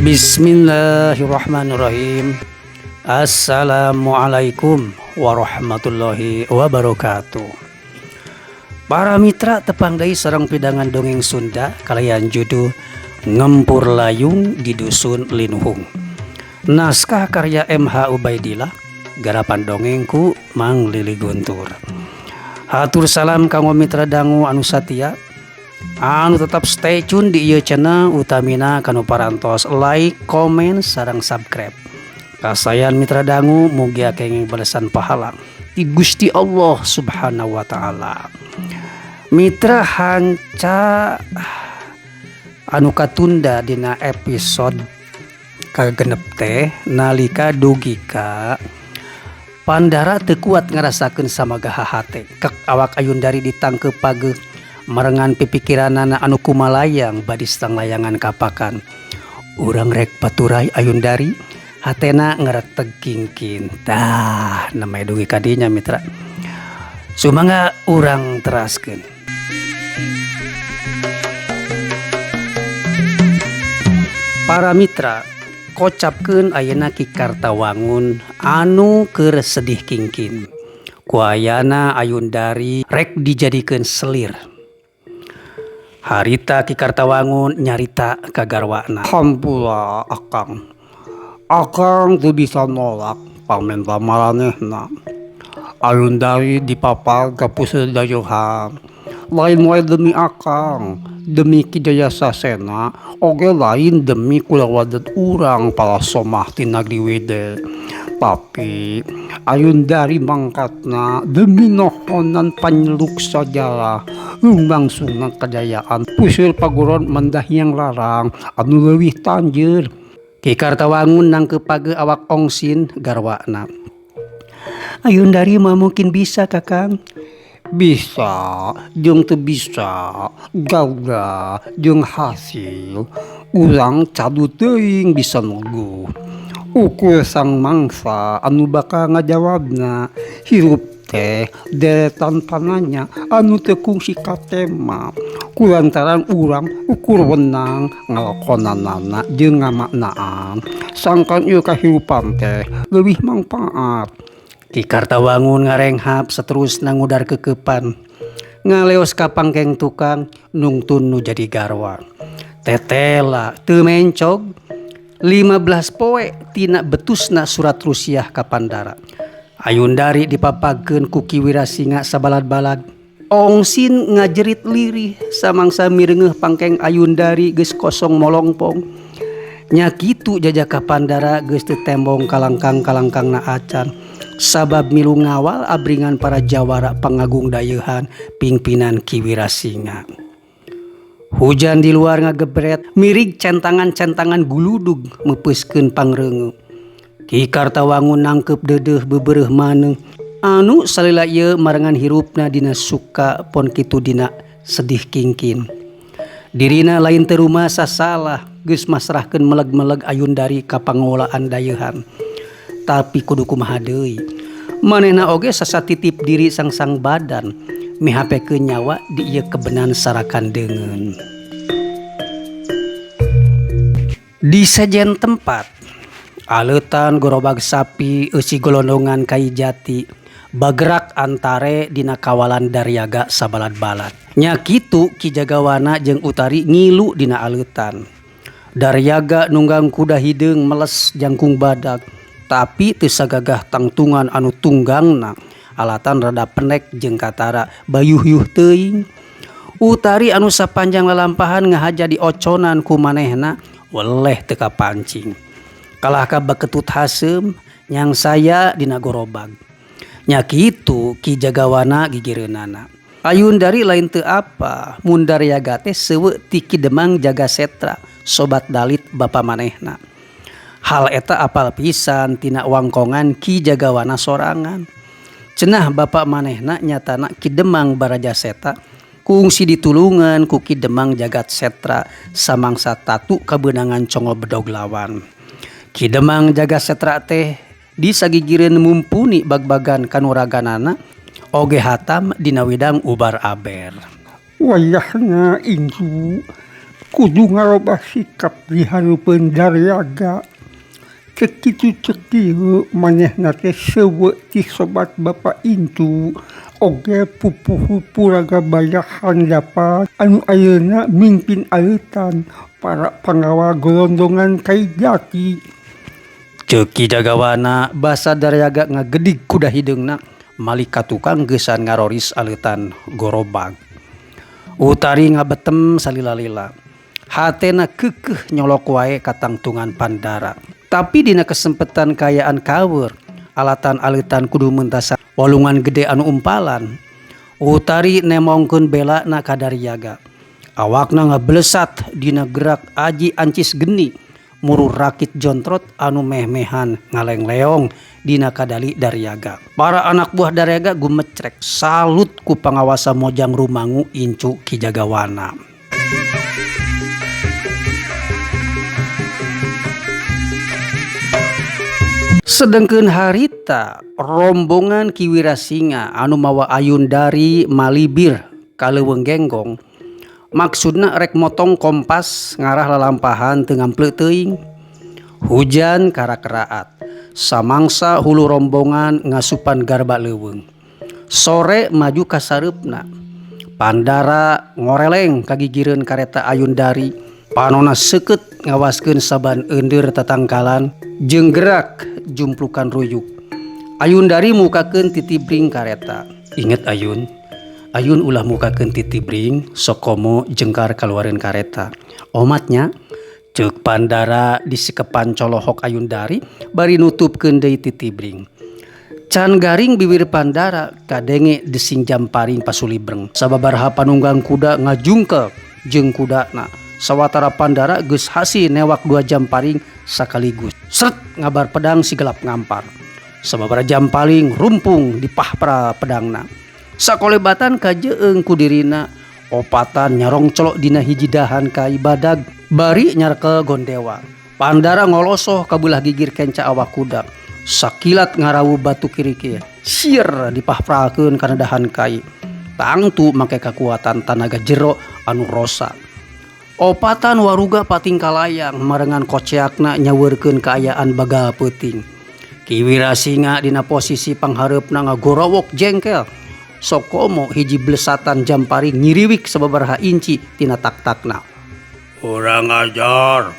Bismillahirrahmanirrahim. Assalamualaikum warahmatullahi wabarakatuh. Para mitra tepanggai sareng pidangan dongeng Sunda kalayan judul Ngempur Layung di Dusun Linuhung. Naskah karya M.H. Ubaidillah, garapan dongengku Mang Lili Guntur. Hatur salam kanggo mitra dangu anu satia anu tetap stay tune di ieu channel, utamina kanu parantos like, komen, sareng subscribe. Kasayan mitra dangu mugi kenging balesan pahala ti Gusti Allah Subhanahu wa taala. Mitra hanca anu katunda dina episode kagenep teh nalika dugi ka Pandara teu kuat ngarasakeun samaga hate kek awak Ayundari ditangkep page merengan pipikiranana anu kumalayang badi sedang layangan kapakan. Urang rek baturai Ayundari hatena ngereteg kingkin. Tah namanya dugi kadinya mitra. Sumangga urang teraskeun. Para mitra kocapkeun ayeuna Ki Kartawangun anu keur sedih kingkin. Ku ayana Ayundari rek dijadikeun selir. Harita Ki Kartawangun nyarita ka garwana. Hampura Akang teu bisa nolak pamenta maranehna. Ayundari dipapar ka Pusadayeuhan. Lain wae demi Akang, demi Ki Jayasasena, oge lain demi kulawadet urang palasomah ti Nagri Wede. Tapi Ayundari mangkatna demi nohonan panyeluk sajara lumbangsungna kejayaan puseur paguron mendahyang larang anu leuwih tanjeur. Ki Kartawangun nangkep page awak ongsin garwana. Ayundari mah mungkin bisa Kakang. Bisa jeung teu bisa, gawda jeung hasil urang cadu teuing bisa nugu. Ukur sang mangsa anu bakal ngajawabna hirup teh deretan pananya anu teu kungsi katema kulantaran urang ukur wenang ngalakonanana jeung ngamaknaan sangkan ieu kahirupan teh leuwih mangpaat. Ki Kartawangun ngarenghap saterusna ngudar kekepan ngaleos ka pangkeng tukang nungtun nu jadi garwa. Tetela teu mencog 15 poe tina betusna surat rusiah ka Pandara. Ayundari dipapagkeun ku Ki Wirasinga sabalad-balad. Ongsin ngajerit lirih samangsa mireungeuh pangkeng Ayundari geus kosong molongpong. Nya kitu jajaka Pandara geus teu tembong kalangkang-kalangkangna acan. Sabab milu ngawal abringan para jawara pangagung dayeuhan pingpinan Ki Wirasinga. Hujan di luar ngagebret, mirig centangan-centangan guludug mepeuskeun pangreungu. Ki Kartawangun nangkep deudeuh bebereuh maneh Anu salila ieu marengan hirupna dina suka pon kitu dina sedih kingkin. Dirina lain teu rumasa salah geus masrahkeun meleg-meleg Ayundari ka pangelolaan dayeuhan. Tapi kudu kumaha deui. Manehna oge sasatitip diri sang badan mihapekeun nyawa di ieu kebenan sarakan deungeun. Di sejen tempat aleutan gorobag sapi eusi golondongan kai jati bagerak antare dina kawalan Daryaga sabalad-balad. Nya kitu Ki Jagawana jeung Utari ngilu dina aleutan. Daryaga nunggang kuda hideung meles jangkung badag, tapi teu sagagah tangtungan anu tunggangna alatan rada pendek jeung katara bayuh-yuh teuing. Utari anu sapanjang lalampahan ngahaja dioconan ku manehna weleh teu kapancing. Kalah ka baketut haseum nyang saya dina gorobag. Nya kitu Ki Jagawana gigireunana. Ayundari lain teu apa mun Daryaga teh seueur ti Ki Demang Jagasetra sobat dalit bapa manehna. Hal eta apal pisan tina wangkongan Ki Jagawana sorangan. Cenah bapa manehna nyatana Ki Demang Barajaseta kungsi ditulungan ku Ki Demang Jagatsetra samangsa tatu kabeunangan congo bedog lawan. Ki Demang Jagasetra teh disagigireun mumpuni bag-bagan kanuraganana oge hatam dina widang ubar aber. Wayahna incu kudu ngarobah sikap di hareupeun Daryaga. Cek kitu cek ieu manehna teh seueur ti sobat bapa incu oge pupuh raga bayah handapan anu ayeuna mimpin aleutan para pangawal golondongan kai jati. Ceuk Ki Jagawana basa Daryaga ngagedig kuda hideungna malika tukang geusan ngaroris aleutan gorobag. Utari ngabetem salila-lila. Hatena keukeuh nyolok wae ka tangtungan Pandara. Tapi dina kesempetan kayaan kawer alatan aleutan kudu mentasan walungan gede anu umpalan. Utari nemongkeun belana ka Daryaga. Awakna ngablesat dina gerak aji ancis geni muru rakit jontrot anu meh-mehan ngaleng-leong dina kadali Daryaga. Para anak buah Daryaga gumecrek salut ku pangawasa mojang rumangu incu Ki Jagawana. Sedengkeun harita rombongan Ki Wirasinga anu mawa Ayundari malibir ka Leuweung Genggong maksudna rek motong kompas ngarah lalampahan teu ngampleu teuing. Hujan karak-raat samangsa hulu rombongan ngasupan garba leuweung. Sore maju ka sareupna. Pandara ngoreleng kagigireun kareta Ayundari panonna seukeut ngawaskeun saban eundeur tatangkalan jeung gerak jumplukan ruyuk. Ayundari mukakeun titibring kareta. Inget Ayun ulah mukakeun titibring sok komo jengkar kaluareun kareta. Omatnya ceuk Pandara disikepan colohok Ayundari bari nutupkeun deui titibring. Can garing bibir Pandara kadenge desing Jamparing pasulibreng. Sababaraha panunggang kuda ngajungkel jeung kudana. Sawatara Pandara geus hasi newak 2 Jamparing sakaligus. Sret ngabar pedang sigelap ngampar. Sababaraha Jamparing rumpung di pahpra pedangna. Sakolebatan kajeung ku dirina opatan nyarong colok dina hiji dahan kai badag bari nyarkel gondewa. Pandara ngolosoh kabelah gigir kenca awak kuda. Sakilat ngarawu batu kirikir sier dipahprakeun kana dahan kai. Tangtu make kakuatan tanaga jero anu rosa. Opatan waruga pating kalayang marengan koceakna nyaweurkeun kaayaan bagal peuting. Ki Wirasinga dina posisi panghareupna ngagorowok jengkel. Sokomo hiji blesatan Jamparing nyiriwik sababaraha inci tina tak-takna. Urang ajar,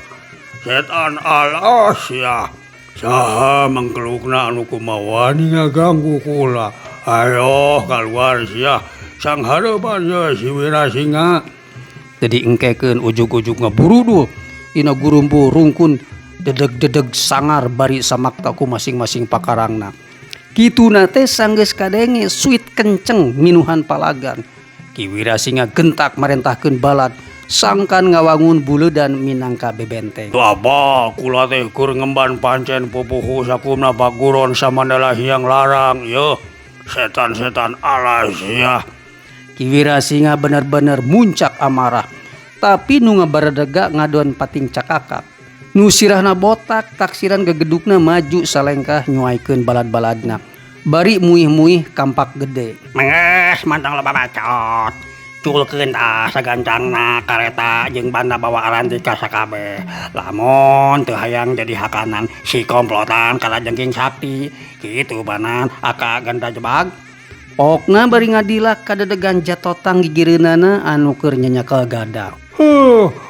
setan alas ya. Saha mangkelukna anu kumawani ngaganggu kula. Ayo kaluar sia sang hareupan si Wirasinga. Jadi engkekeun ujug-ujug ngaburudu dina gurumbu rungkun dedeg-dedeg sangar bari samakta ku masing-masing pakarangna. Kituna teh sanggeus kadenge suit kenceng minuhan palagan. Ki Wirasinga gentak marentahkeun balad sangkan ngawangun buleudan minangka bebenteng. Apa kula teh keur ngemban pancen pupuhu sakumna paguron samandala hiang larang yeuh. setan-setan alas ya. Ki Wirasinga bener-bener muncak amarah. Tapi nu ngabaredega ngaduan pating cakakak. Nu sirahna botak taksiran gegedukna maju salengkah nyuaikeun balad-baladna. Bari muih-muih kampak gede. Menges mantang loba bacot. Culkeun tah sagancangna kareta jeung banda bawaan di kasakabeh. Lamun teu hayang jadi hakanan si komplotan kalajengking sakti. Kitu banan aka ganda jebag. Pokna bari ngadilak kadedegan jatotang gigireunana anu keur nyanyakel gada.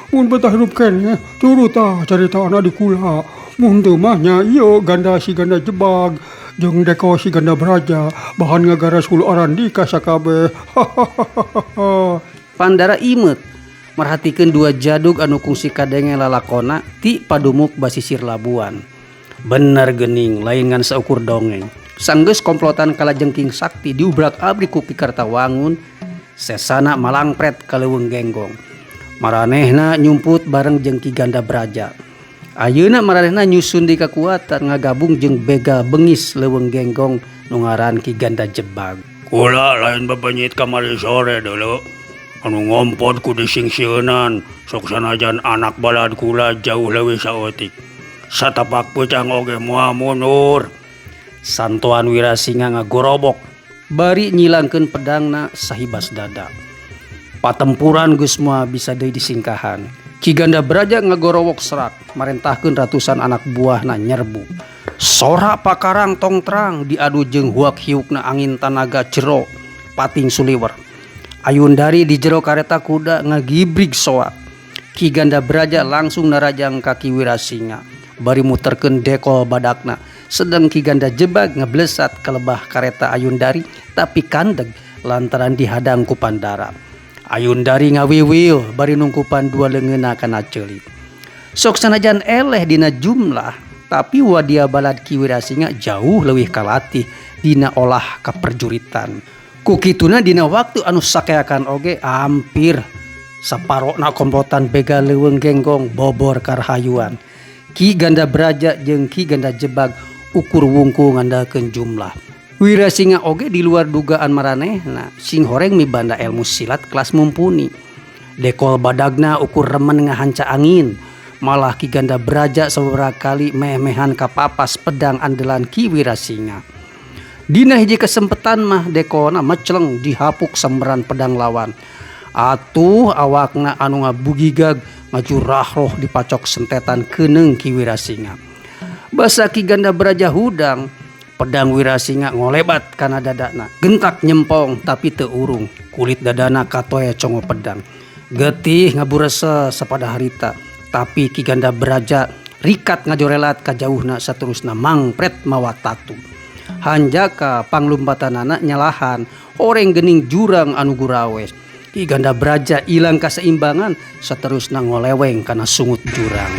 Mun betah hidup keneh turut caritana di kula. Mun teu mah nya ieu ganda si ganda jebag jeung deko si ganda braja bahan ngagaras hulu arandi kasakabeh. Pandara imet merhatikeun dua jadug anu kungsi kadenge lalakona ti padumuk basisir Labuan. Bener geuning lain ngan saukur dongeng. Sanggeus komplotan kalajengking sakti diubrak-abrik ku Ki Kartawangun sesana malangpret ka leuweung genggong. Maranehna nyumput bareng jeung Ki Ganda Braja. Ayeuna maranehna nyusun di kakuatan ngagabung jeung bega bengis leuweung genggong nu ngaran Ki Ganda Jebag. Kula lain bebenyit kamari sore dulu. Anu ngompot ku disingsieunan sok sanajan anak balad kula jauh leuwih saeutik. Satapak peucang oge moal mundur. Santoan Wirasinga ngagorobok bari nyilangkeun pedangna sahibas dada. Patempuran geus moal bisa deui disingkahan. Ki Ganda Braja ngagorowok serak marentahkeun ratusan anak buahna nyerbu. Sora pakarang tongtrang diadu jeung huak hiukna angin tanaga jero pating suliwer. Ayundari di jero kareta kuda ngagibrig soak. Ki Ganda Braja langsung narajang kaki Wirasinga bari muterkeun dekol badakna. Sedang Ki Ganda Jebag ngeblesat ke lebah kareta Ayundari tapi kandeg lantaran dihadang ku Pandara. Ayundari ngawiwil bari nungkupan dua leungeunna kana ceuli. Sok sanajan eleh dina jumlah tapi wadia balad Ki Wirasinga jauh leuwih kalatih dina olah kaperjuritan. Ku kituna dina waktu anu sakeakan oge hampir saparona komplotan bega leuweung genggong bobor karahayuan. Ki Ganda Braja jeung Ki Ganda Jebag ukur wungku ngandalkeun jumlah. Wirasinga oge di luar dugaan maranehna sing horeng mibanda ilmu silat kelas mumpuni. Dekol badagna ukur remen ngahanca angin. Malah Ki Ganda Braja sababaraha kali meh-mehan kapapas pedang andalan Ki Wirasinga. Dina hiji kesempetan mah dekolna meceleng dihapuk semberan pedang lawan. Atuh awakna anu ngabugigag ngajurah roh dipacok sentetan keuneng Ki Wirasinga. Basa Ki Ganda Braja hudang, pedang Wirasinga ngolebat kana dadana. Gentak nyempong tapi teu urung. Kulit dadana katoe congo pedang. Getih ngaburese sapada harita. Tapi Ki Ganda Braja rikat ngajorelat ka jauhna saterusna mangpret mawa tatu. Hanjaka panglumbatanana nyalahan oreng geuning jurang anu gurawes. Ki Ganda Braja ilang kaseimbangan saterusna ngoleweng kana sungut jurang.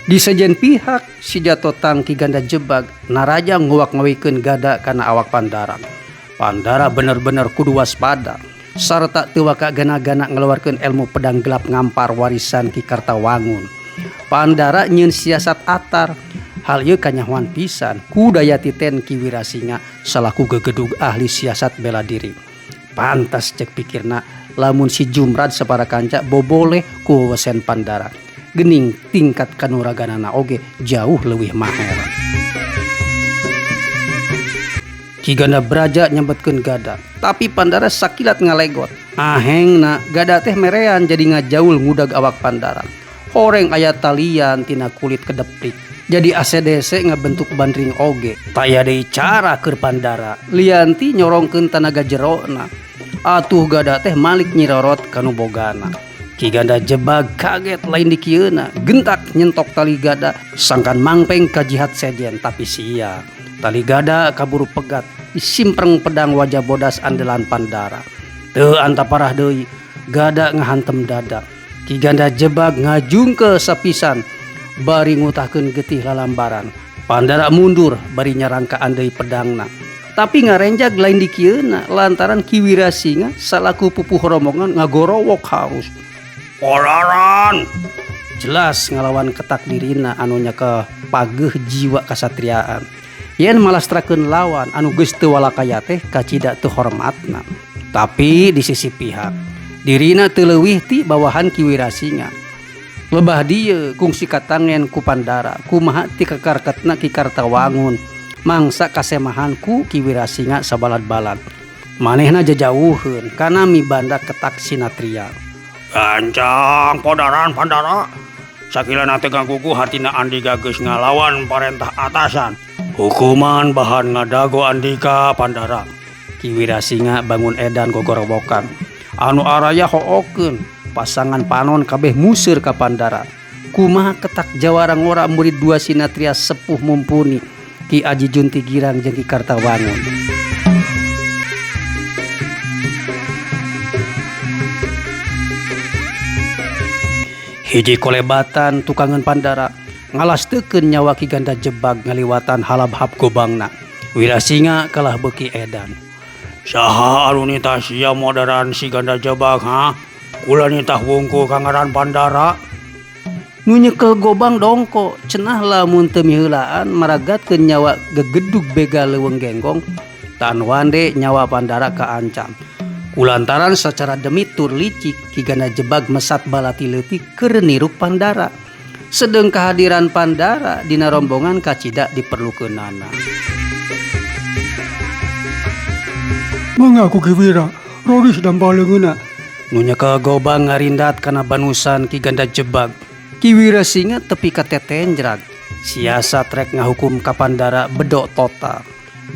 Di sejen pihak si jatotang Ki Ganda Jebag naraja nguwak-ngawikeun gada kana awak Pandara. Pandara bener-bener kudu waspada sarta teu waka gana-gana ngeluarkeun ilmu pedang gelap ngampar warisan Ki Kartawangun. Pandara nyieun siasat atar. Hal ieu kanyahoan pisan ku daya titen Ki Wirasinga salaku gegedug ahli siasat bela diri. Pantas cek pikirna lamun si Jumrad sapara kanca boboleh ku wesen Pandara. Gening tingkat kanuraganana oge jauh leuwih maher. Ki Ganda Braja nyambetkeun gada, tapi Pandara sakilat ngalegot. Ahengna gada teh merean jadi ngajaul ngudag awak Pandara. Horeng aya talian tina kulit kedeplik. Jadi ACDC ngabentuk bandring oge. Taya deui cara keur Pandara. Lianti nyorongkeun tanaga jerona. Atuh gada teh malik nyirorot kanu bogana. Ki Ganda Jebag kaget lain dikieuna. Gentak nyentok tali gada sangkan mangpeng ka jihad sejen tapi sia. Tali gada kaburu pegat disimpreng pedang wajah bodas andalan Pandara. Teu antaparah deui gada ngahantem dada. Ki Ganda Jebag ngajungke sapisan bari ngutahkeun getih lalambaran. Pandara mundur bari nyarangkaan deui pedangna. Tapi ngarenjag lain dikieuna lantaran Ki Wirasinga salaku pupuh rombongan ngagorowok haus. Olaran, jelas ngalawan ketakdirina anunya ke pageh jiwa kasatriaan. Yen malastrakeun lawan anu geus teu walakaya teh kacida teu hormatna. Tapi di sisi pihak dirina teu leuwih ti bawahan Ki Wirasinga. Lebah dieu kungsi katangen ku Pandara kumaha ti kakarketna Ki Kartawangun mangsa kasemahan ku Ki Wirasinga sabalad-balad. Manehna jajauheun kana mibanda ketak sinatria. Gancang podaran Pandara. Sakilana teh gangguku hatina Andika geus ngalawan parentah atasan. Hukuman bahan ngadago Andika Pandara. Ki Wirasinga bangun edan gogorobokan. Anu araya hookeun pasangan panon kabeh museur ka Pandara. Kumaha ketak jawara ngora murid dua sinatria sepuh mumpuni Ki Aji Juntigirang jeung Ki Kartawangun. Hiji kolebatan tukangan Pandara ngalastekeun nyawa Ki Ganda Jebag ngaliwatan halabhab gobangna. Wirasinga kalah beuki edan. Saha anu nitah sia modern si Ganda Jebag ha? Kula nitah wungku kangaran Pandara. Nu nyekel gobang dongko cenah lamun teu miheulaan maragatkeun nyawa gegedug bega leuweung genggong tan wande nyawa Pandara kaancam. Kulantaran secara demi tur licik Ki Ganda Jebag mesat balati leutik keur niruk Pandara. Sedeng kehadiran Pandara dina rombongan kacida diperlukeunana. Mengaku Ki Wira, Roris dan baleungeuna. Nu nyekel gobang ngarindat kana banusan Ki Ganda Jebag. Ki Wirasinga tepi ka tetenjrag. Siasat rek ngahukum ka Pandara bedok total.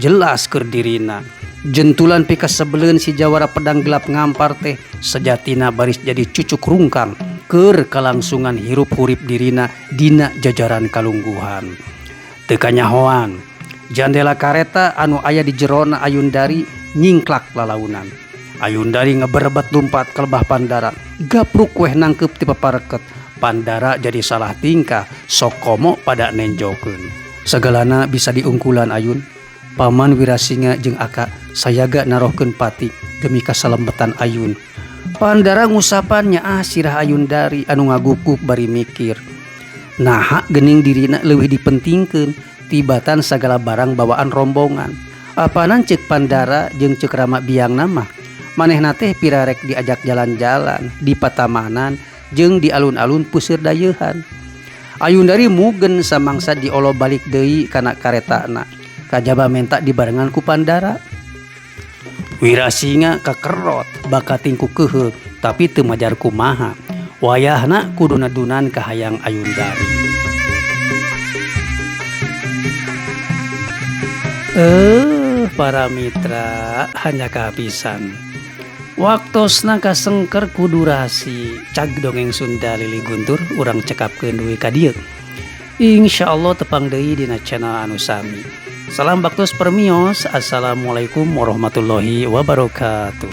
Jelas keur dirina. Jentulan pikas sebeleun si jawara pedang gelap ngampar teh sejatina baris jadi cucuk rungkang keur kalangsungan hirup hurip dirina dina jajaran kalungguhan. Teu kanyahoan jandela kareta anu aya di jerona Ayundari nyingklak lalaunan. Ayundari ngeberebet lumpat ke lebah Pandara gapruk weh nangkep ti papareket. Pandara jadi salah tingkah sok komo pada nenjokeun. Segalana bisa diungkulan Ayun. Paman Wirasinga jeung Aka sayaga narohkeun pati demi kasalembetan Ayun. Pandara ngusapan nyaah sirah Ayundari anu ngagukuk bari mikir. Naha geuning dirina leuwih dipentingkeun tibatan sagala barang bawaan rombongan. Apanan ceuk Pandara jeung ceuk Rama Biangna mah manehna teh pirarek diajak jalan-jalan di patamanan jeung di alun-alun puseur dayeuhan. Ayundari mugen samangsa diolo balik deui kana karetana. Kajaba menta dibarengan ku Pandara. Wirasinga kakerot bakat tingku keuheug tapi teu majar kumaha. Wayahna kudu nadunan ka hayang Ayundari. Para mitra hanya kehabisan. Waktosna kasengker ku durasi. Cag dongeng Sunda Lili Guntur urang cekapkeun duwi ka dieu. Insyaallah tepang deui dina channel anu sami. Salam baktos permios. Assalamualaikum warahmatullahi wabarakatuh.